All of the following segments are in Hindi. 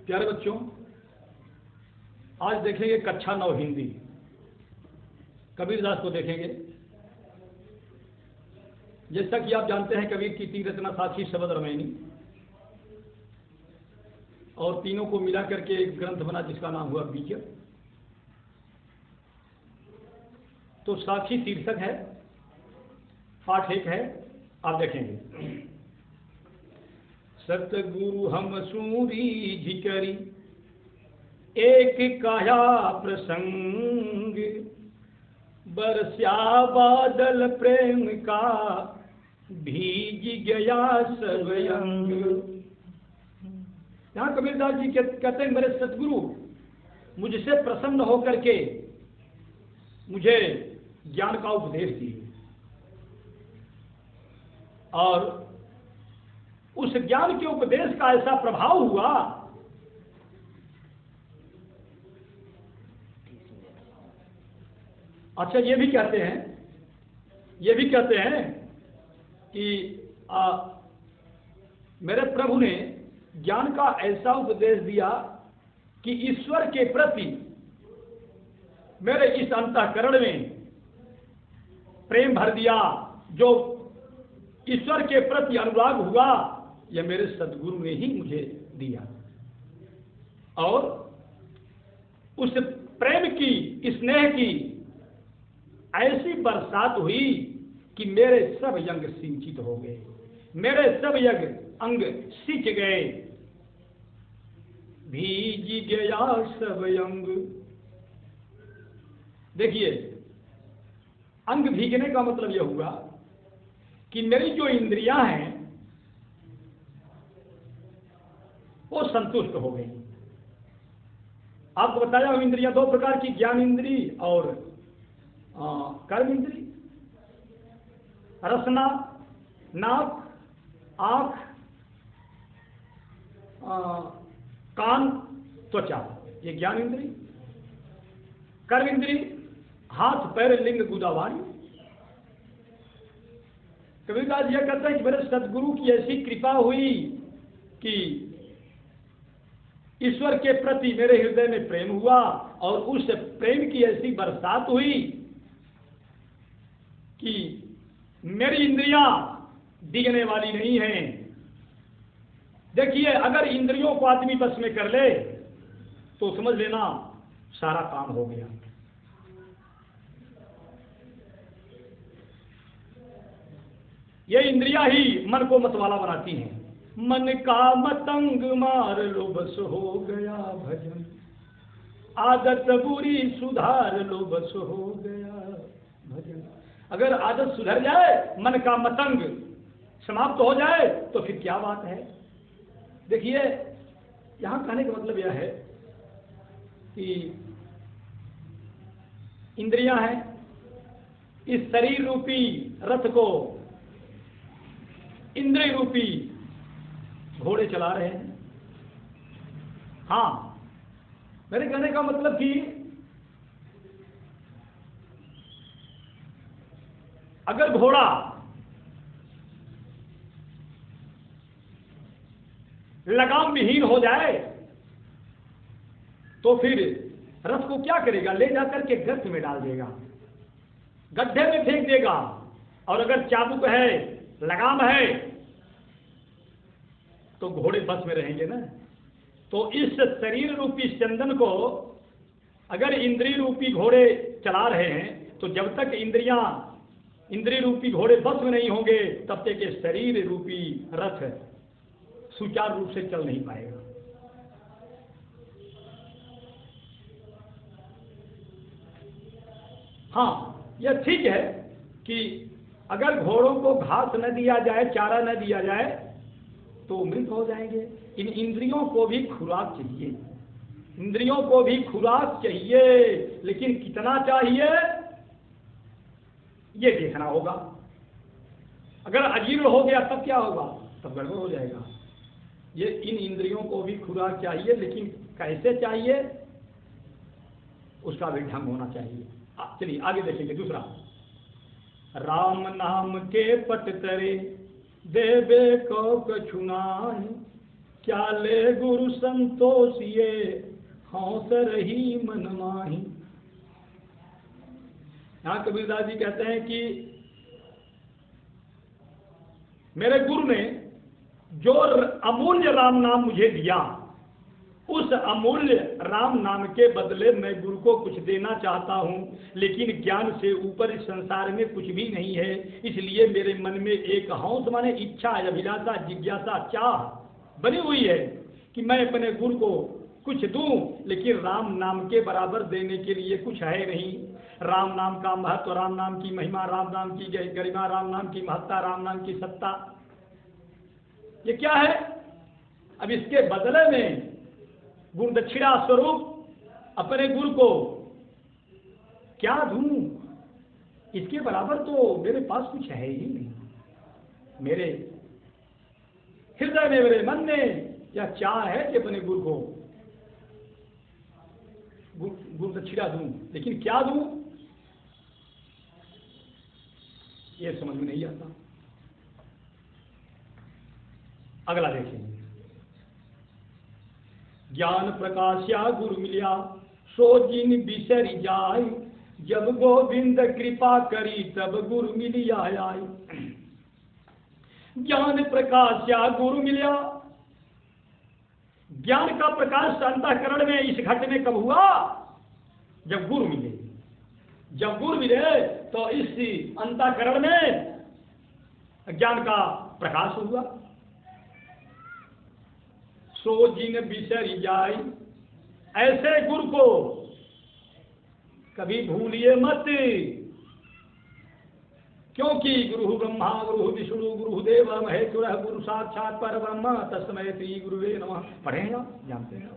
प्यारे बच्चों, आज देखेंगे कक्षा 9 हिंदी। कबीरदास को देखेंगे। जैसा कि आप जानते हैं, कबीर की 3 रचना साखी, शबद, रामायणी, और तीनों को मिला करके एक ग्रंथ बना जिसका नाम हुआ बीज। तो साखी शीर्षक है, पाठ 1 है, आप देखेंगे। सतगुरु हम सूरी झिकरी एक काया प्रसंग, बरस्या बादल प्रेम का भीज गया सर्वयंग। यहाँ कबीरदास जी कहते हैं, मेरे सतगुरु मुझसे प्रसन्न होकर के मुझे ज्ञान का उपदेश दिए, और उस ज्ञान के उपदेश का ऐसा प्रभाव हुआ अच्छा ये भी कहते हैं कि मेरे प्रभु ने ज्ञान का ऐसा उपदेश दिया कि ईश्वर के प्रति मेरे इस अंतःकरण में प्रेम भर दिया। जो ईश्वर के प्रति अनुराग हुआ, यह मेरे सद्गुरु ने ही मुझे दिया, और उस प्रेम की, स्नेह की ऐसी बरसात हुई कि मेरे सब अंग सिंचित हो गए, मेरे सब अंग सिंच गए, भीज गया सब अंग। देखिए, अंग भीगने का मतलब यह हुआ कि मेरी जो इंद्रियां हैं वो संतुष्ट हो गई। आपको बताया हूं, इंद्रियां 2 प्रकार की, ज्ञान इंद्री और कर्म इंद्री। रसना, नाक, आंख, कान, त्वचा, ये ज्ञान इंद्री। कर्म इंद्री हाथ, पैर, लिंग, गुदावाणी। कबीरदास यह कहता है कि मेरे सदगुरु की ऐसी कृपा हुई कि ईश्वर के प्रति मेरे हृदय में प्रेम हुआ, और उस प्रेम की ऐसी बरसात हुई कि मेरी इंद्रियां डिगने वाली नहीं हैं। देखिए, अगर इंद्रियों को आदमी बस में कर ले तो समझ लेना सारा काम हो गया। ये इंद्रियां ही मन को मतवाला बनाती हैं। मन का मतंग मार लो बस हो गया भजन, आदत बुरी सुधार लो बस हो गया भजन। अगर आदत सुधर जाए, मन का मतंग समाप्त हो जाए, तो फिर क्या बात है। देखिए, यहां कहने का मतलब यह है कि इंद्रियां हैं, इस शरीर रूपी रथ को इंद्रिय रूपी घोड़े चला रहे हैं। हाँ, मेरे कहने का मतलब कि अगर घोड़ा लगाम विहीन हो जाए तो फिर रथ को क्या करेगा, ले जाकर के गर्त में डाल देगा, गड्ढे में फेंक देगा। और अगर चाबुक है, लगाम है, तो घोड़े बस में रहेंगे ना। तो इस शरीर रूपी चंदन को अगर इंद्रिय रूपी घोड़े चला रहे हैं, तो जब तक इंद्रिय रूपी घोड़े बस में नहीं होंगे, तब तक ये शरीर रूपी रथ सुचारू रूप से चल नहीं पाएगा। हाँ, यह ठीक है कि अगर घोड़ों को घास न दिया जाए, चारा न दिया जाए, तो मृत हो जाएंगे। इन इंद्रियों को भी खुराक चाहिए, इंद्रियों को भी खुराक चाहिए, लेकिन कितना चाहिए ये देखना होगा। अगर अजीर्ण हो गया तब क्या होगा, तब गड़बड़ हो जाएगा। ये इन इंद्रियों को भी खुराक चाहिए, लेकिन कैसे चाहिए उसका भी ढंग होना चाहिए। चलिए आगे देखेंगे। दूसरा, राम नाम के पट तरे देवे को कछु नाहि, चाले गुरु संतोषिए हौस रही मन माही। यहाँ कबीरदास जी कहते हैं कि मेरे गुरु ने जो अमूल्य राम नाम मुझे दिया, उस अमूल्य राम नाम के बदले मैं गुरु को कुछ देना चाहता हूं, लेकिन ज्ञान से ऊपर इस संसार में कुछ भी नहीं है। इसलिए मेरे मन में एक हौस माने इच्छा, अभिलाषा, जिज्ञासा, चाह बनी हुई है कि मैं अपने गुरु को कुछ दूं, लेकिन राम नाम के बराबर देने के लिए कुछ है नहीं। राम नाम का महत्व, राम नाम की महिमा, राम नाम की गरिमा, राम नाम की महत्ता, राम नाम की सत्ता, ये क्या है? अब इसके बदले में गुरु दक्षिणा स्वरूप अपने गुरु को क्या दूं? इसके बराबर तो मेरे पास कुछ है ही नहीं। मेरे हृदय में, मेरे मन में यह चाह है कि अपने गुरु को गुरु दक्षिणा दूं, लेकिन क्या दूं ये समझ में नहीं आता। अगला देखेंगे। ज्ञान प्रकाश्या गुरु मिलिया सो जिन बिसरी जाय, जब गोविंद कृपा करी तब गुरु मिलिया आई। ज्ञान प्रकाश्या गुरु मिलिया, ज्ञान का प्रकाश अंतःकरण में इस घट में कब हुआ? जब गुरु मिले। जब गुरु मिले तो इस अंतःकरण में ज्ञान का प्रकाश हुआ। सो जिन बिसरी जाय, ऐसे गुरु को कभी भूलिए मत, क्योंकि गुरु ब्रह्मा गुरु विष्णु गुरु देव महेश्वर गुरु साक्षात पर ब्रह्म तस्मै श्री गुरुवे नमः पढ़ेगा, जानते हैं।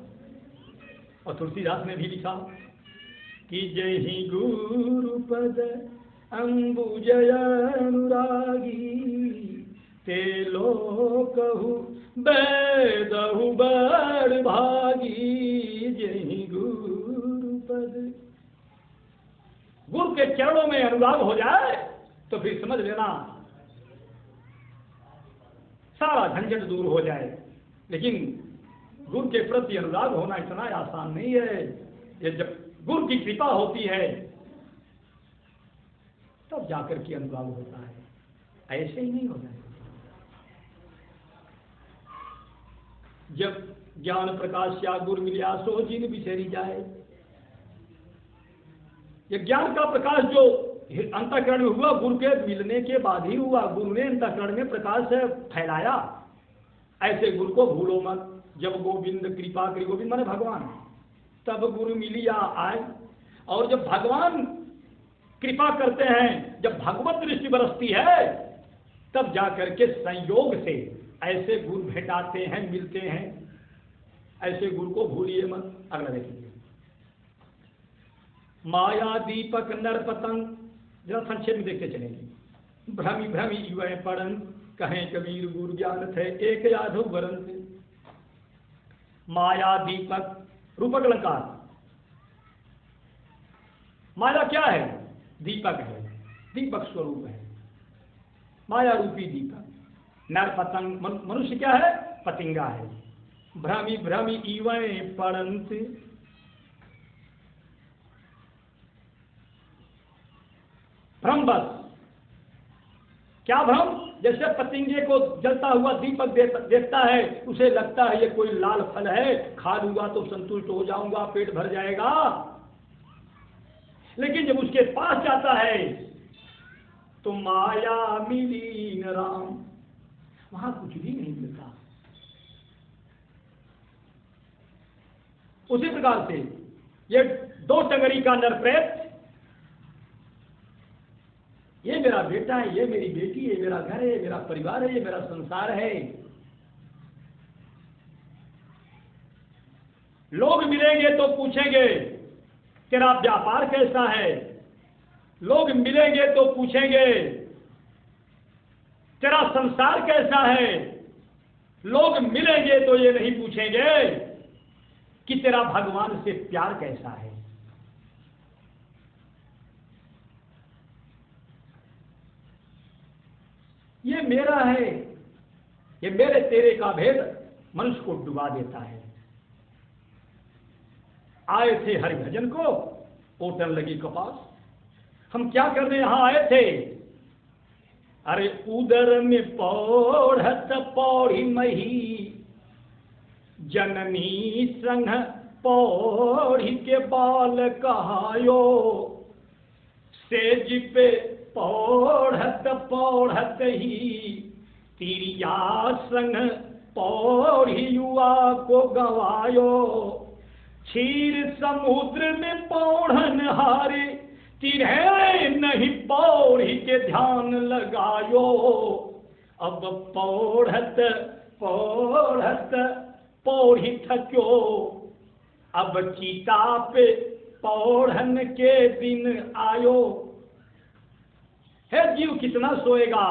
और तुलसीदास ने भी लिखा कि जय ही गुरु पद अंबुजय अनुरागी, ते लोकहु बेदहु बड़ भागी। जय गुरु पद, गुरु के चरणों में अनुराग हो जाए तो फिर समझ लेना सारा झंझट दूर हो जाए। लेकिन गुरु के प्रति अनुराग होना इतना आसान नहीं है। ये जब गुरु की कृपा होती है तब जाकर के अनुराग होता है, ऐसे ही नहीं होता है। जब ज्ञान प्रकाश या गुरु मिलिया सो जिन बिसरी जाए, ये ज्ञान का प्रकाश जो अंतःकरण में हुआ गुरु के मिलने के बाद ही हुआ। गुरु ने अंतःकरण में प्रकाश फैलाया। ऐसे गुरु को भूलो मत। जब गोविंद कृपा करी, गोविंद माने भगवान, तब गुरु मिलिया आए। और जब भगवान कृपा करते हैं, जब भगवत दृष्टि बरसती है, तब जाकर के संयोग से ऐसे गुरु भेटाते हैं, मिलते हैं। ऐसे गुरु को भूलिए मत। अगला देखिए। माया दीपक नर पतंग, जरा संक्षेप में देखते चलेंगे। भ्रमी भ्रमी युवा पढ़न, कहें कबीर गुरु ज्ञान थे एक यादव वरन थे। माया दीपक, रूपक अलंकार। माया क्या है? दीपक है, दीपक स्वरूप है, माया रूपी दीपक। नर पतंग, मनुष्य क्या है? पतिंगा है। भ्रमी भ्रमी इवै पड़ंत, भ्रम बस। क्या भ्रम? जैसे पतिंगे को जलता हुआ दीपक देखता है, उसे लगता है ये कोई लाल फल है, खा लूंगा तो संतुष्ट हो जाऊंगा, पेट भर जाएगा। लेकिन जब उसके पास जाता है तो माया मिली न राम, वहां कुछ भी नहीं मिलता। उसी प्रकार से ये दो टंगरी का नर प्रेत, ये मेरा बेटा है, ये मेरी बेटी है, मेरा घर है, मेरा परिवार है, ये मेरा संसार है। लोग मिलेंगे तो पूछेंगे तेरा व्यापार कैसा है। लोग मिलेंगे तो पूछेंगे तेरा संसार कैसा है। लोग मिलेंगे तो ये नहीं पूछेंगे कि तेरा भगवान से प्यार कैसा है। ये मेरा है, ये मेरे तेरे का भेद मनुष्य को डुबा देता है। आए थे हरिभजन को, ओटन लगी कपास। हम क्या करने यहां आए थे? अरे उदर में पौढ़त पौड़ी मही, जननी संग पौड़ी के बाल कहायो, सेज पे पौढ़त पौढ़त ही तिरिया संग पौड़ी युवा को गवायो, क्षीर समुद्र में पौढ़न हारे, तिरहे नहीं पौड़ी के ध्यान लगायो। अब पौढ़त पौढ़त पौड़ी थक्यो, अब चीता पे पौढ़न के दिन आयो। है जीव कितना सोएगा,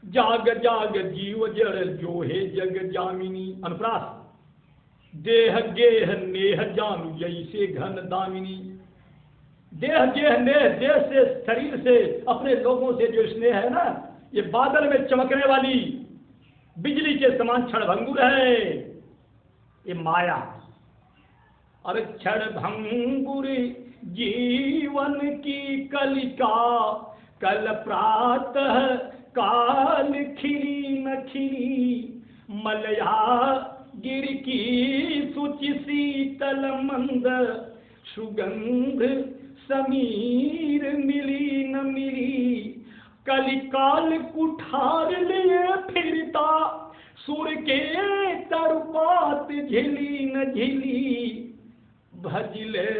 जाग जाग जीव जड़ जो है जग जामिनी। अनुप्रास, देह गेह नेह जानू जैसे घन दामिनी। देह गेह नेह, देह से शरीर से अपने लोगों से जो स्नेह है ना, ये बादल में चमकने वाली बिजली के समान क्षणभंगुर है, ये माया। और क्षणभंगुर जीवन की कलिका, कल प्रातः काल खिली न खिली, मलया गिर की सुचि शीतल मंद, सुगंध समीर मिली न मिली। कलिकाल कुठार लिए फिरता, सुर के तरुपात झिली न झिली। भजले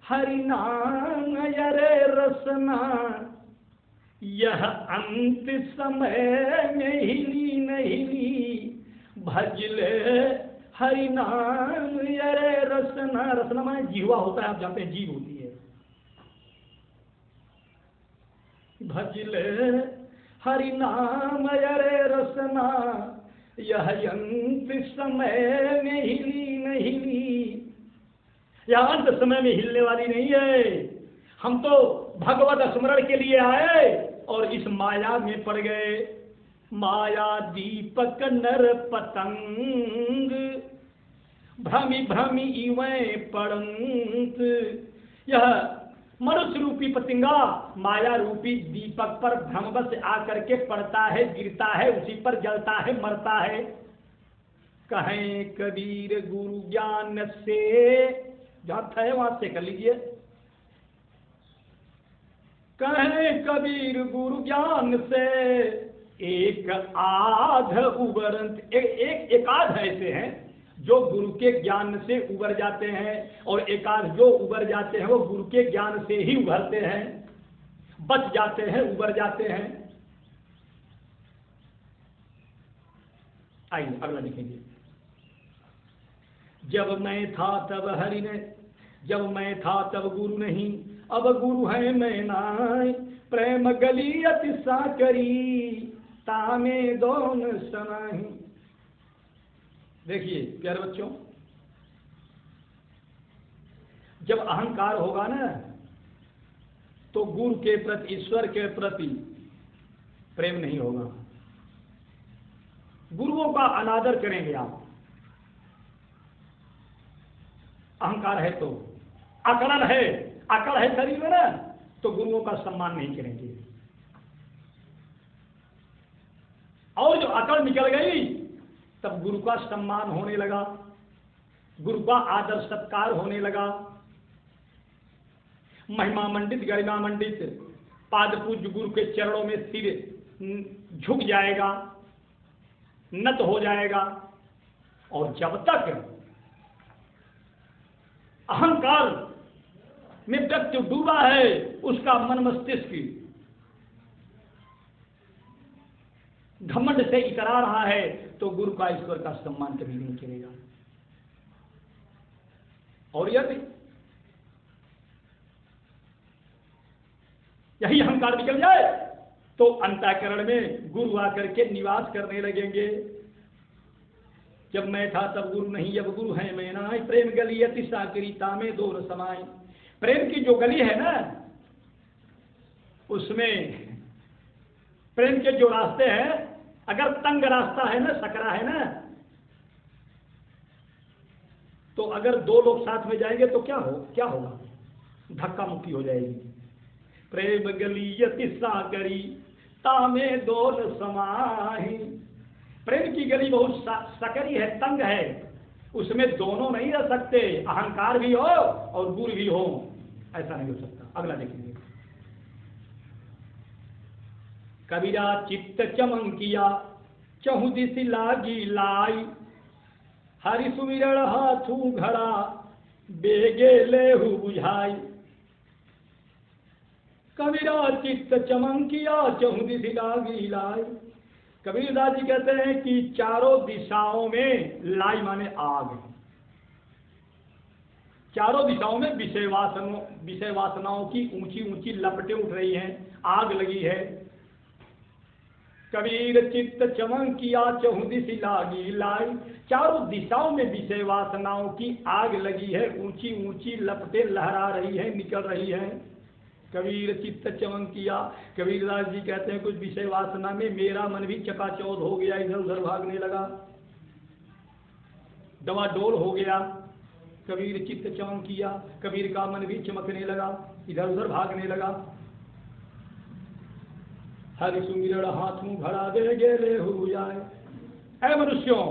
हरिनाम यरे रसना, यह अंत समय में हिली न हिली। भजले हरिनाम यरे रसना। रसना माने जीवा होता है, आप जानते हैं, जीव होती है। भजले हरिनाम यरे रसना, यह अंत समय में हिली न हिली। यह अंत समय में हिलने वाली नहीं है। हम तो भगवत स्मरण के लिए आए और इस माया में पड़ गए। माया दीपक नर पतंग, भ्रमि भ्रमि इवें पड़ंत। यह मनुष्य रूपी पतंगा माया रूपी दीपक पर भ्रमवश आकर के पड़ता है, गिरता है, उसी पर जलता है, मरता है। कहें कबीर गुरु ज्ञान से, जहां है वहां से कर लीजिए। कहें कबीर गुरु ज्ञान से, एक आध उबरंत। एक आध ऐसे हैं जो गुरु के ज्ञान से उबर जाते हैं, और एक आध जो उबर जाते हैं वो गुरु के ज्ञान से ही उभरते हैं, बच जाते हैं, उबर जाते हैं। आइए अगला लिखेंगे। जब मैं था तब हरि ने, जब मैं था तब गुरु नहीं, अब गुरु है मैं नाय। प्रेम गलियत सा करी, तामे दोन सनाही। देखिए प्यारे बच्चों, जब अहंकार होगा ना, तो गुरु के प्रति, ईश्वर के प्रति प्रेम नहीं होगा। गुरुओं का अनादर करेंगे आप। अहंकार है तो, अकड़न है, अकड़ है शरीर में ना, तो गुरुओं का सम्मान नहीं करेंगे। और जो अकड़ निकल गई, तब गुरु का सम्मान होने लगा, गुरु का आदर सत्कार होने लगा। महिमा मंडित, गरिमा मंडित पाद पूज्य गुरु के चरणों में सिर झुक जाएगा, नत हो जाएगा। और जब तक अहंकार में व्यक्ति डूबा है, उसका मन मस्तिष्क घमंड से इतरा रहा है, तो गुरु का, ईश्वर का सम्मान कभी नहीं करेगा। और यदि यही अहंकार निकल जाए, तो अंतःकरण में गुरु आकर के निवास करने लगेंगे। जब मैं था तब गुरु नहीं, अब गुरु है मैं नाय। प्रेम गली अति साकरीता में दोनों समाय। प्रेम की जो गली है ना, उसमें प्रेम के जो रास्ते हैं, अगर तंग रास्ता है ना, सकरा है ना, तो अगर दो लोग साथ में जाएंगे तो क्या होगा? धक्का मुक्की हो जाएगी। प्रेम गली यति सागरी तामे दोल समाही। प्रेम की गली बहुत सकरी है, तंग है, उसमें दोनों नहीं रह सकते, अहंकार भी हो और गुण भी हो, ऐसा नहीं हो सकता। अगला देखेंगे। कबीरा चित्त चमंकिया चहु दिस लागी लाई। हरि सुमिरण हाथू घड़ा बेगे लेहु बुझाई। कबीरा चित्त चमंकिया चहु दिस लागी लाई। कबीरदास जी कहते हैं कि चारों दिशाओं में, लाई माने आग, चारों दिशाओं में विषय वासनाओं की ऊंची ऊंची लपटें उठ रही हैं, आग लगी है। कबीर चित्त चमंकिया चहु दिस लागी लाई। चारों दिशाओं में विषय वासनाओं की आग लगी है, ऊंची ऊंची लपटें लहरा रही है, निकल रही है। कबीर चित्त चमंकिया, कबीरदास जी कहते हैं कुछ विषय वासना में मेरा मन भी चकाचौंध हो गया, इधर उधर भागने लगा, डवाडोल हो गया। कबीर चित्त चमंकिया, कबीर का मन भी चमकने लगा, इधर उधर भागने लगा। हरि सुमिरण हाथ मुंह घड़ा दे गेले हो जाए। ऐ मनुष्यों,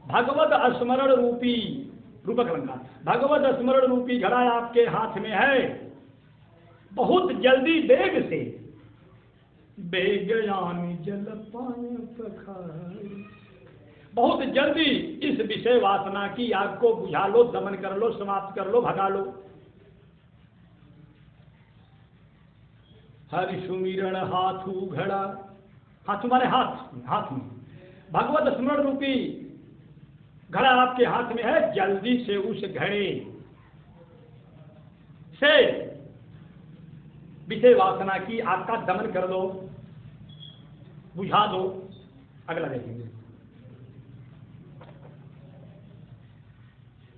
भगवत स्मरण रूपी, रूपक अलंकार, भगवत स्मरण रूपी घड़ा आपके हाथ में है। बहुत जल्दी वेग से, बेगयानी जल पाए पखार, बहुत जल्दी इस विषय वासना की आग को बुझा लो, दमन कर लो, समाप्त कर लो, भगा लो। हरि सुमिरण हाथू घड़ा, हाथू माने हाथ में, भगवत स्मरण रूपी घड़ा आपके हाथ में है। जल्दी से उस घड़े से विषय वासना की आग का दमन कर दो, बुझा दो। अगला देखेंगे।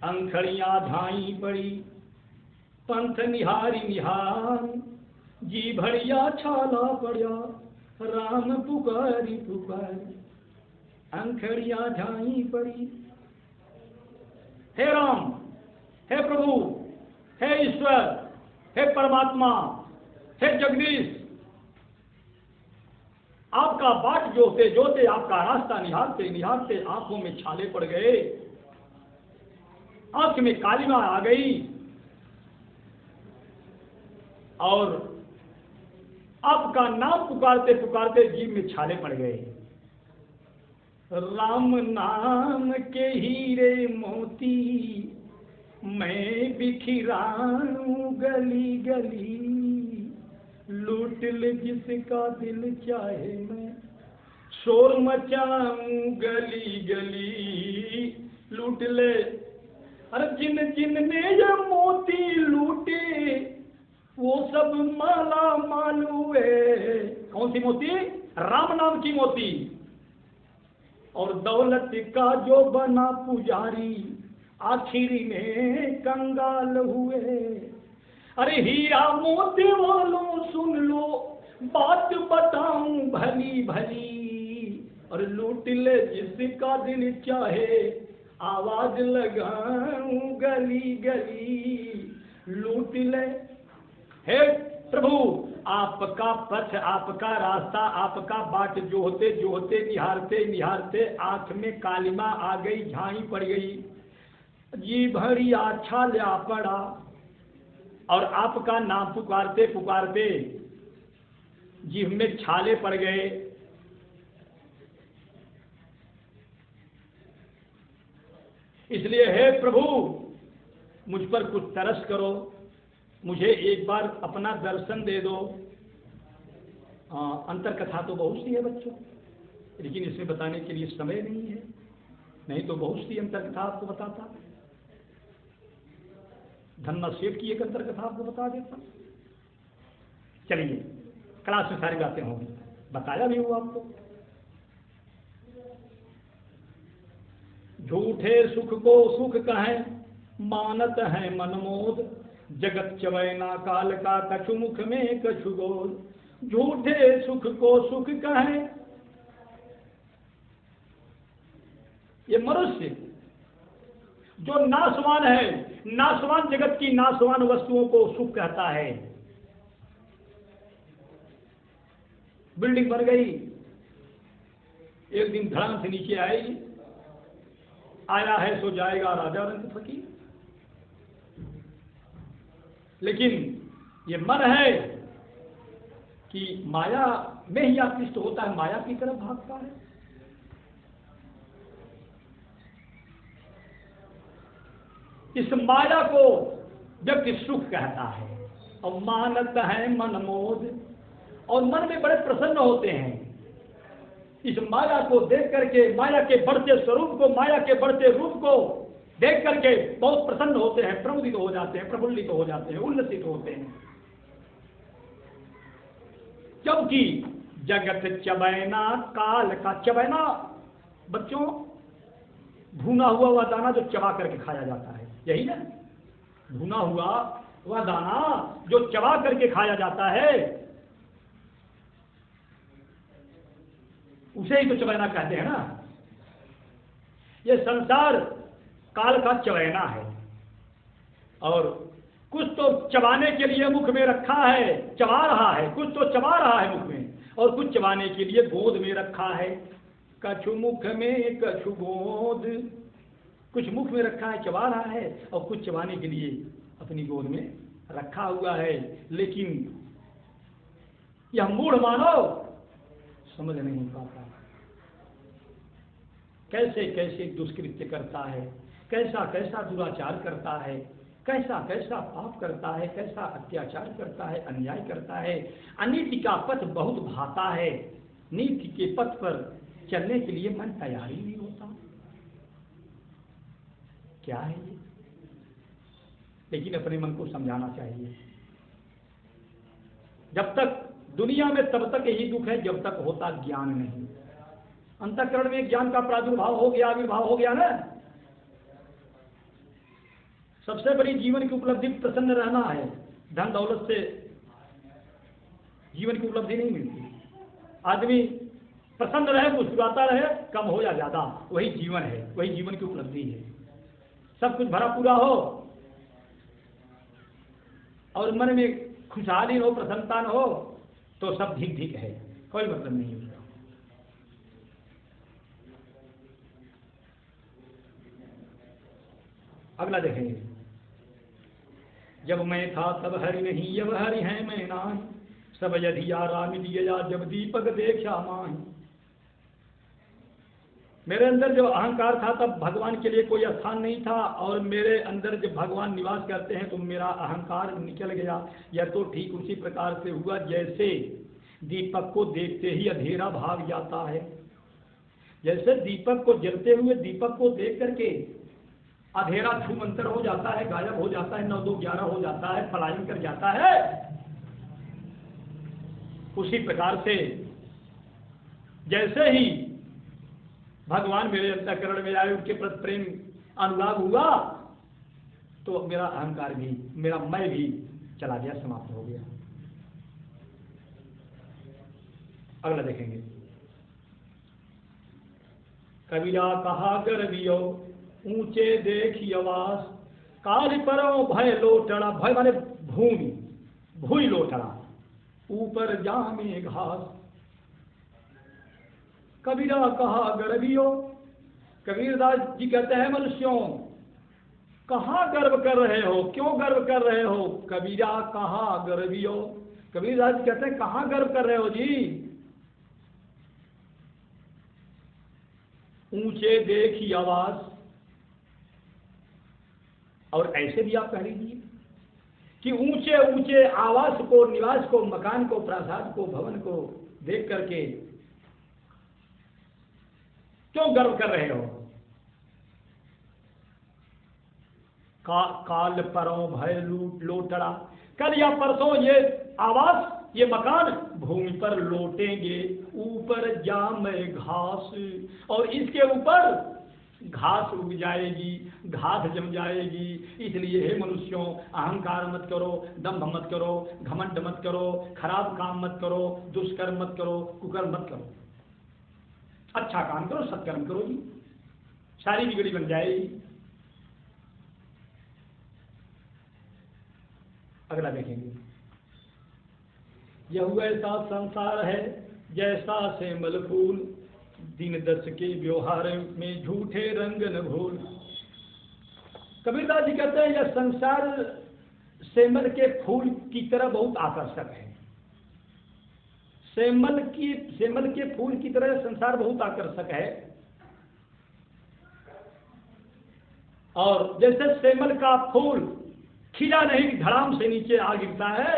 अंखड़ियां धाई पड़ी पंथ निहारी निहारी। जी भरिया छाला पड़ा राम पुकारी पुकारी। अंखड़ियां धाई पड़ी, हे राम, हे प्रभु, हे ईश्वर, हे परमात्मा, हे जगदीश, आपका बाट जोते जोते, आपका रास्ता निहारते निहारते आंखों में छाले पड़ गए, आंख में कालिमा आ गई और आपका नाम पुकारते पुकारते जीभ में छाले पड़ गए। राम नाम के हीरे मोती मैं बिखिराऊं गली गली। लूट ले जिसका दिल चाहे मैं शोर मचाऊं गली गली। लूट ले, अरे जिन जिन ने ये मोती लूटे वो सब माला माल हुए। कौन सी मोती? राम नाम की मोती। और दौलत का जो बना पुजारी आखिर में कंगाल हुए। अरे हीरा मोती वालों सुन लो, बात बताऊं भली भली। और लूट ले जिसका दिल चाहे आवाज लगाऊं गली गली। लूट ले, हे प्रभु, आपका पथ, आपका रास्ता, आपका बाट जोहते जोहते निहारते निहारते आंख में कालिमा आ गई, झाई पड़ गई, जी भरी आछा लिया पड़ा। और आपका नाम पुकारते पुकारते जीभ में छाले पड़ गए। इसलिए हे प्रभु, मुझ पर कुछ तरस करो, मुझे एक बार अपना दर्शन दे दो। अंतर कथा तो बहुत सी है बच्चों, लेकिन इसमें बताने के लिए समय नहीं है, नहीं तो बहुत सी अंतर कथा आपको बताता। धन्ना सेठ की एक अंतर कथा आपको बता देता। चलिए, क्लास में सारी बातें होंगी, बताया भी हुआ आपको। झूठे सुख को सुख कहें मानत है मनमोद। जगत चवैना काल का कछु मुख में कछु बोल। झूठे सुख को सुख कहें, ये मनुष्य जो नाशवान है, नाशवान जगत की नाशवान वस्तुओं को सुख कहता है। बिल्डिंग बन गई, एक दिन धड़ाम से नीचे आएगी, आया है सो जाएगा राजा रंग फकीर। लेकिन ये मन है कि माया में ही आकृष्ट होता है, माया की तरफ भागता है। इस माया को व्यक्ति सुख कहता है और मानत है मनमोद, और मन में बड़े प्रसन्न होते हैं इस माया को देख करके, माया के बढ़ते स्वरूप को, माया के बढ़ते रूप को देख करके बहुत प्रसन्न होते हैं, प्रमुदित हो जाते हैं, प्रफुल्लित हो जाते हैं, उल्लसित होते हैं। क्योंकि जगत चबैना काल का, चबैना बच्चों भुना हुआ वह दाना जो चबा करके खाया जाता है, यही ना, भुना हुआ वह दाना जो चबा करके खाया जाता है, उसे ही तो चबैना कहते हैं ना। ये संसार काल का चबैना है, और कुछ तो चबाने के लिए मुख में रखा है, चबा रहा है, कुछ तो चबा रहा है मुख में, और कुछ चबाने के लिए गोद में रखा है। कछु मुख में कछु गोद, कुछ मुख में रखा है चबा रहा है, और कुछ चबाने के लिए अपनी गोद में रखा हुआ है। लेकिन यह मूढ़ मानव समझ नहीं पाता, कैसे कैसे दुष्कृत्य करता है, कैसा कैसा दुराचार करता है, कैसा कैसा पाप करता है, कैसा अत्याचार करता है, अन्याय करता है। अनीति का पथ बहुत भाता है, नीति के पथ पर चलने के लिए मन तैयार ही नहीं होता। क्या है ये? लेकिन अपने मन को समझाना चाहिए। जब तक दुनिया में तब तक यही दुख है जब तक होता ज्ञान नहीं। अंतःकरण में ज्ञान का प्रादुर्भाव हो गया, आविर्भाव हो गया ना। सबसे बड़ी जीवन की उपलब्धि प्रसन्न रहना है। धन दौलत से जीवन की उपलब्धि नहीं मिलती। आदमी प्रसन्न रहे, मुस्कुराता रहे, कम हो या ज्यादा, वही जीवन है, वही जीवन की उपलब्धि है। सब कुछ भरा पूरा हो और मन में खुशहाली हो, प्रसन्नता न हो, तो सब धिक धिक है, कोई मतलब नहीं उसका। अगला देखेंगे। जब मैं था तब हरि नहीं, अब हरि है मैं नाही, सब यदि आराम दिया जब दीपक देखा माही। मेरे अंदर जब अहंकार था तब भगवान के लिए कोई स्थान नहीं था, और मेरे अंदर जब भगवान निवास करते हैं तो मेरा अहंकार निकल गया। यह तो ठीक उसी प्रकार से हुआ जैसे दीपक को देखते ही अंधेरा भाग जाता है। जैसे दीपक को जलते हुए दीपक को देख करके अंधेरा छूमंतर हो जाता है, गायब हो जाता है, 9 2 11 हो जाता है, पलायन कर जाता है, उसी प्रकार से जैसे ही भगवान मेरे अंतःकरण में आए, उनके प्रति प्रेम अनुराग हुआ, तो मेरा अहंकार भी, मेरा मैं भी चला गया, समाप्त हो गया। अगला देखेंगे। कबीरा कहा गर्वियो ऊंचे देखी आवास, काल परो भय लोटड़ा, भय माने भूमि, भूई लोटड़ा, ऊपर जामे घास। कबीरा कहा गर्वियो, कबीरदास जी कहते हैं मनुष्यों कहाँ गर्व कर रहे हो, क्यों गर्व कर रहे हो? कबीरा कहा गर्वियो, कबीरदास जी कहते हैं कहाँ गर्व कर रहे हो जी? ऊंचे देखी आवास, और ऐसे भी आप कह लीजिए कि ऊंचे ऊंचे आवास को, निवास को, मकान को, प्रासाद को, भवन को देख करके क्यों गर्व कर रहे हो? काल परों भय लोटड़ा, कल या परसों ये आवास, ये मकान भूमि पर लौटेंगे, ऊपर जामे घास, और इसके ऊपर घास उग जाएगी, घास जम जाएगी। इसलिए हे मनुष्यों, अहंकार मत करो, दंभ मत करो, घमंड मत करो, खराब काम मत करो, दुष्कर्म मत करो, कुकर्म मत करो, अच्छा काम करो, सत्कर्म करो जी, सारी बिगड़ी बन जाएगी। अगला देखेंगे। यह ऐसा संसार है जैसा सेमल फूल, दिन दस के व्यवहार में झूठे रंग न भूल। कबीरदास जी कहते हैं यह संसार सेमल के फूल की तरह बहुत आकर्षक है। सेमल के फूल की तरह संसार बहुत आकर्षक है। और जैसे सेमल का फूल खिला नहीं धड़ाम से नीचे आ गिरता है,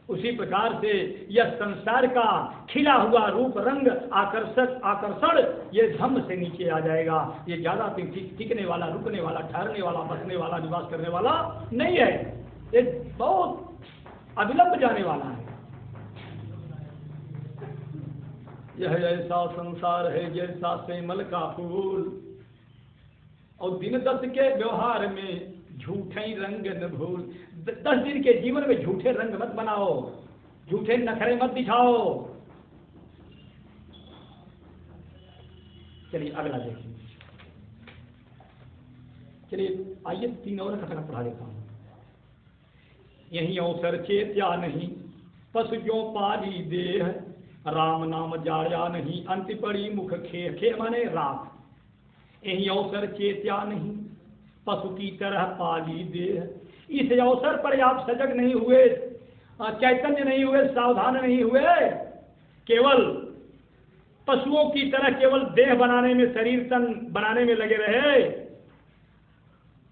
उसी प्रकार से यह संसार का खिला हुआ रूप रंग आकर्षण ये धम्म से नीचे आ जाएगा। ये ज्यादा टिकने वाला, रुकने वाला, ठहरने वाला, बसने वाला, निवास करने वाला नहीं है। ये बहुत अविलंब जाने वाला है। यह ऐसा संसार है जैसा सेमल का फूल, और दिन दस के व्यवहार में झूठे रंग न भूल। 10 दिन के जीवन में झूठे रंग मत बनाओ, झूठे नखरे मत दिखाओ। चलिए अगला देखिए। चलिए आइए 3 और कथन पढ़ा देता हूं। यही अवसर चेत्या नहीं, पशु जो पाली देह, राम नाम जाया नहीं, अंत पड़ी मुख खे। खे माने रात। यही अवसर चेत्या नहीं, पशु की तरह पाली देह। इस अवसर पर आप सजग नहीं हुए, चैतन्य नहीं हुए, सावधान नहीं हुए, केवल पशुओं की तरह केवल देह बनाने में, शरीर तन बनाने में लगे रहे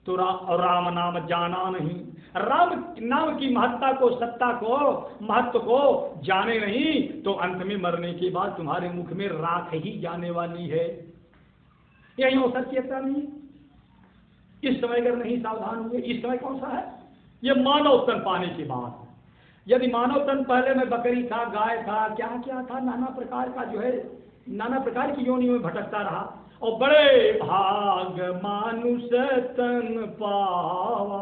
तो राम नाम जाना नहीं, राम नाम की महत्ता को, सत्ता को, महत्व को जाने नहीं, तो अंत में मरने के बाद तुम्हारे मुख में राख ही जाने वाली है। यही अवसर चेतना नहीं। इस समय अगर नहीं सावधान हुए, इस समय कौन सा है? ये मानव तन पाने के बाद। यदि मानव तन पहले में बकरी था, गाय था, क्या क्या था, नाना प्रकार का जो है, नाना प्रकार की योनियों में भटकता रहा, और बड़े भाग मानुष तन पावा,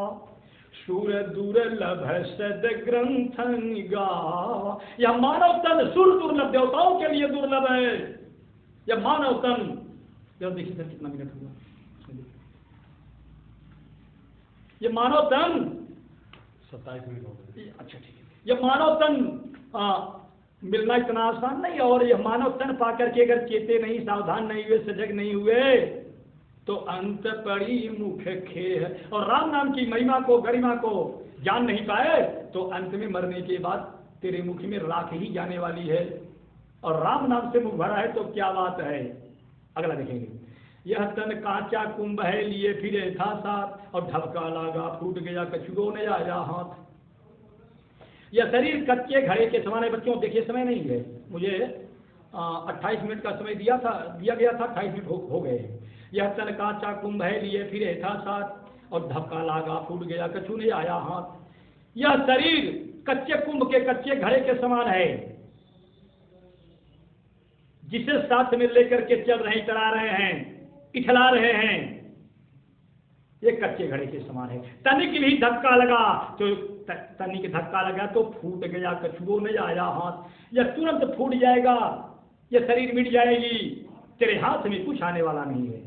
सुर दुर्लभ सद ग्रंथन गावा। यह मानव तन सुर दुर्लभ, देवताओं के लिए दुर्लभ है यह मानव तन। जब देखिए सर कितना मिनट हुआ। ये मानव तन 27 मिनट हो गए। अच्छा ठीक है। ये मानव तन मिलना इतना आसान नहीं। और यह मानव तन पाकर के अगर चेते नहीं, सावधान नहीं हुए, सजग नहीं हुए, तो अंत पड़ी मुख खे। और राम नाम की महिमा को, गरिमा को जान नहीं पाए तो अंत में मरने के बाद तेरे मुख में राख ही जाने वाली है। और राम नाम से मुख भरा है तो क्या बात है। अगला देखेंगे। यह तन कांचा कुंभ है, लिए फिरे था साथ, और ढबका लगा फूट गया कछुओं ने आया हाथ। यह शरीर कच्चे घड़े के समान है। बच्चों देखिए समय नहीं है, मुझे 28 मिनट का समय दिया गया था, 28 मिनट हो गए। यह तन कांचा कुंभ है, लिए फिरे था साथ, और ढबका लगा फूट गया कछु ने आया हाथ। यह शरीर कच्चे कुंभ के, कच्चे घड़े के समान है, जिसे साथ में लेकर के चल रहे, चला रहे हैं, इठला रहे हैं, ये कच्चे घड़े के समान है। तनिक भी धक्का लगा तो, तनिक धक्का लगा तो फूट गया कछुओं ने आया हाथ। यह तुरंत फूट जाएगा, यह शरीर मिट जाएगी, तेरे हाथ में कुछ आने वाला नहीं है।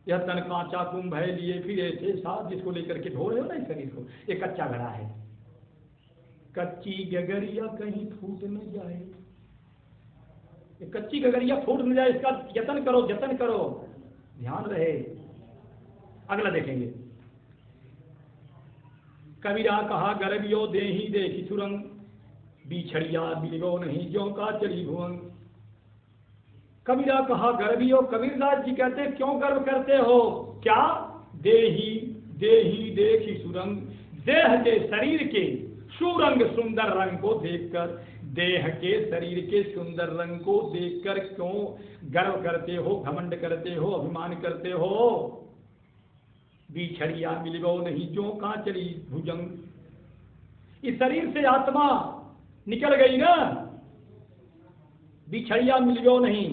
यह तन कांचा कुंभ है, लिए फिरे थे साथ, जिसको लेकर के ढो रहे हो ना इस शरीर को, ये कच्चा घड़ा है। कच्ची गगरिया कहीं फूट न जाए, कच्ची गगरिया फूट न जाए, इसका यत्न करो, जतन करो, ध्यान रहे। अगला देखेंगे। कबीरा कहा गर्वियो देही देखी सुरंग, बिछड़िया बिलगो नहीं ज्यों का चली भुवंग। कबीरा कहा गर्वियो, कबीरदास जी कहते हैं क्यों गर्व करते हो? क्या? देही देही देखी सुरंग, देह के, शरीर के सुरंग, सुंदर रंग को देखकर, देह के, शरीर के सुंदर रंग को देखकर क्यों गर्व करते हो, घमंड करते हो, अभिमान करते हो? बिछड़िया मिलगो नहीं जो कहां चली भुजंग। इस शरीर से आत्मा निकल गई ना, बिछड़िया मिलगो नहीं,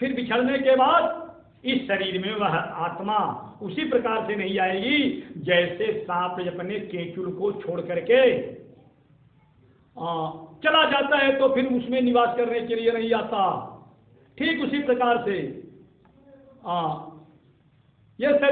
फिर बिछड़ने के बाद इस शरीर में वह आत्मा उसी प्रकार से नहीं आएगी जैसे सांप अपने केचुल को छोड़ करके चला जाता है तो फिर उसमें निवास करने के लिए नहीं आता। ठीक उसी प्रकार से यह शरीर